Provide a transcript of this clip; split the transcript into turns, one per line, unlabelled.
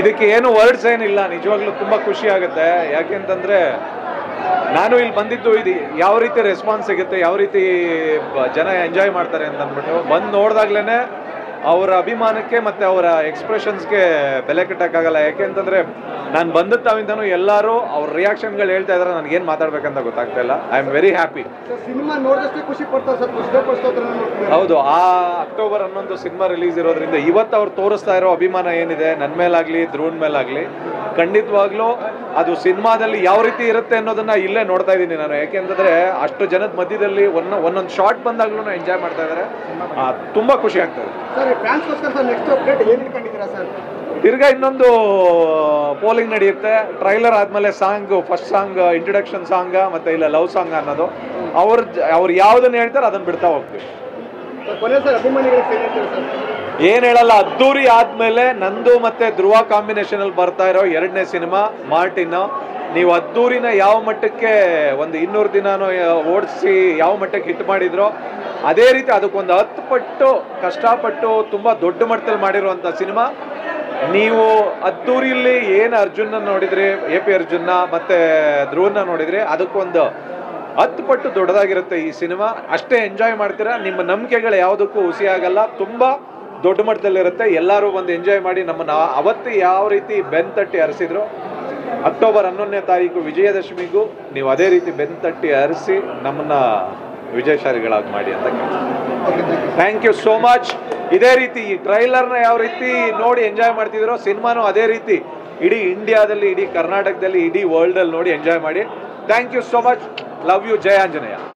ಇದಕ್ಕೆ ಏನು ವರ್ಡ್ಸ್ ಏನಿಲ್ಲ, ನಿಜವಾಗ್ಲೂ ತುಂಬ ಖುಷಿ ಆಗುತ್ತೆ. ಯಾಕೆಂತಂದರೆ ನಾನು ಇಲ್ಲಿ ಬಂದಿದ್ದು ಇದು ಯಾವ ರೀತಿ ರೆಸ್ಪಾನ್ಸ್ ಸಿಗುತ್ತೆ, ಯಾವ ರೀತಿ ಜನ ಎಂಜಾಯ್ ಮಾಡ್ತಾರೆ ಅಂತ ಅಂದ್ಬಿಟ್ಟು ಬಂದು ನೋಡಿದಾಗ್ಲೇ ಅವರ ಅಭಿಮಾನಕ್ಕೆ ಮತ್ತು ಅವರ ಎಕ್ಸ್ಪ್ರೆಷನ್ಸ್ಗೆ ಬೆಲೆ ಕಟ್ಟೋಕ್ಕಾಗಲ್ಲ. ಯಾಕೆಂತಂದರೆ ನಾನು ಬಂದ ತಾವಿಂದನೂ ಎಲ್ಲರೂ ಅವ್ರ ರಿಯಾಕ್ಷನ್ಗಳು ಹೇಳ್ತಾ ಇದ್ದಾರೆ, ನನಗೇನು ಮಾತಾಡ್ಬೇಕಂತ ಗೊತ್ತಾಗ್ತಾ ಇಲ್ಲ. I am very happy.
Cinema ನೋಡಿದಷ್ಟೇ ಖುಷಿ ಪಡ್ತಾರೆ ಸರ್.
ಹೌದು, ಆ ಅಕ್ಟೋಬರ್ 11 ಸಿನಿಮಾ ರಿಲೀಸ್ ಇರೋದ್ರಿಂದ ಇವತ್ತು ಅವ್ರು ತೋರಿಸ್ತಾ ಇರೋ ಅಭಿಮಾನ ಏನಿದೆ ನನ್ನ ಮೇಲಾಗಲಿ ಧ್ರುವನ್ ಮೇಲಾಗಲಿ, ಖಂಡಿತವಾಗ್ಲೂ ಅದು ಸಿನಿಮಾದಲ್ಲಿ ಯಾವ ರೀತಿ ಇರುತ್ತೆ ಅನ್ನೋದನ್ನ ಇಲ್ಲೇ ನೋಡ್ತಾ ಇದ್ದೀನಿ ನಾನು. ಯಾಕೆಂತಂದ್ರೆ ಅಷ್ಟು ಜನದ ಮಧ್ಯದಲ್ಲಿ ಒಂದೊಂದು ಶಾರ್ಟ್ ಬಂದಾಗ್ಲೂ ಎಂಜಾಯ್ ಮಾಡ್ತಾ ಇದ್ದಾರೆ, ತುಂಬಾ ಖುಷಿ ಆಗ್ತದೆ. ತಿರ್ಗಾ ಇನ್ನೊಂದು ಪೋಲಿಂಗ್ ನಡೆಯುತ್ತೆ. ಟ್ರೈಲರ್ ಆದ್ಮೇಲೆ song, first song introduction song ಮತ್ತೆ ಇಲ್ಲ ಲವ್ ಸಾಂಗ್ ಅನ್ನೋದು ಅವ್ರು ಯಾವ್ದನ್ನ ಹೇಳ್ತಾರೆ ಅದನ್ನ ಬಿಡ್ತಾ ಹೋಗ್ತೀವಿ. ಏನ್ ಹೇಳಲ್ಲ, ಅದ್ದೂರಿ ಆದ್ಮೇಲೆ ನಂದು ಮತ್ತೆ ಧ್ರುವ ಕಾಂಬಿನೇಷನ್ ಅಲ್ಲಿ ಬರ್ತಾ ಇರೋ 2ನೇ ಸಿನಿಮಾ ಮಾರ್ಟಿನ್. ನೀವು ಅದ್ದೂರಿನ ಯಾವ ಮಟ್ಟಕ್ಕೆ ಒಂದು 200 ದಿನಾನು ಓಡಿಸಿ ಯಾವ ಮಟ್ಟಕ್ಕೆ ಹಿಟ್ ಮಾಡಿದ್ರೋ ಅದೇ ರೀತಿ ಅದಕ್ಕೊಂದು 10 ಪಟ್ಟು ಕಷ್ಟಪಟ್ಟು ತುಂಬಾ ದೊಡ್ಡ ಮಟ್ಟದಲ್ಲಿ ಮಾಡಿರುವಂತ ಸಿನಿಮಾ. ನೀವು ಅದ್ದೂರಿಯಲ್ಲಿ ಏನು ಅರ್ಜುನ್ನ ನೋಡಿದ್ರಿ, AP ಅರ್ಜುನ್ನ ಮತ್ತೆ ಧ್ರುವನ್ನ ನೋಡಿದ್ರಿ, ಅದಕ್ಕೊಂದು 10 ಪಟ್ಟು ದೊಡ್ಡದಾಗಿರುತ್ತೆ ಈ ಸಿನಿಮಾ. ಅಷ್ಟೇ ಎಂಜಾಯ್ ಮಾಡ್ತೀರಾ, ನಿಮ್ಮ ನಂಬಿಕೆಗಳು ಯಾವುದಕ್ಕೂ ಹುಸಿ ಆಗಲ್ಲ, ತುಂಬಾ ದೊಡ್ಡ ಮಟ್ಟದಲ್ಲಿರುತ್ತೆ. ಎಲ್ಲರೂ ಒಂದು ಎಂಜಾಯ್ ಮಾಡಿ ನಮ್ಮನ್ನ ಅವತ್ತು ಯಾವ ರೀತಿ ಬೆನ್ತಟ್ಟಿ ಹರಿಸಿದ್ರು, ಅಕ್ಟೋಬರ್ 11ನೇ ತಾರೀಕು ವಿಜಯದಶಮಿಗೂ ನೀವು ಅದೇ ರೀತಿ ಬೆನ್ತಟ್ಟಿ ಹರಿಸಿ ನಮ್ಮನ್ನ ವಿಜಯಶಾಲಿಗಳಾಗಿ ಮಾಡಿ ಅಂತ ಕೇಳ್ತೀನಿ. Thank you so much. ಇದೇ ರೀತಿ ಈ ಟ್ರೈಲರ್ನ ಯಾವ ರೀತಿ ನೋಡಿ ಎಂಜಾಯ್ ಮಾಡ್ತಿದ್ರು, ಸಿನಿಮಾನು ಅದೇ ರೀತಿ ಇಡೀ ಇಂಡಿಯಾದಲ್ಲಿ, ಇಡೀ ಕರ್ನಾಟಕದಲ್ಲಿ, ಇಡೀ ವರ್ಲ್ಡ್ ಅಲ್ಲಿ ನೋಡಿ ಎಂಜಾಯ್ ಮಾಡಿ. Thank you so much. Love you. ಜಯ ಆಂಜನೇಯ.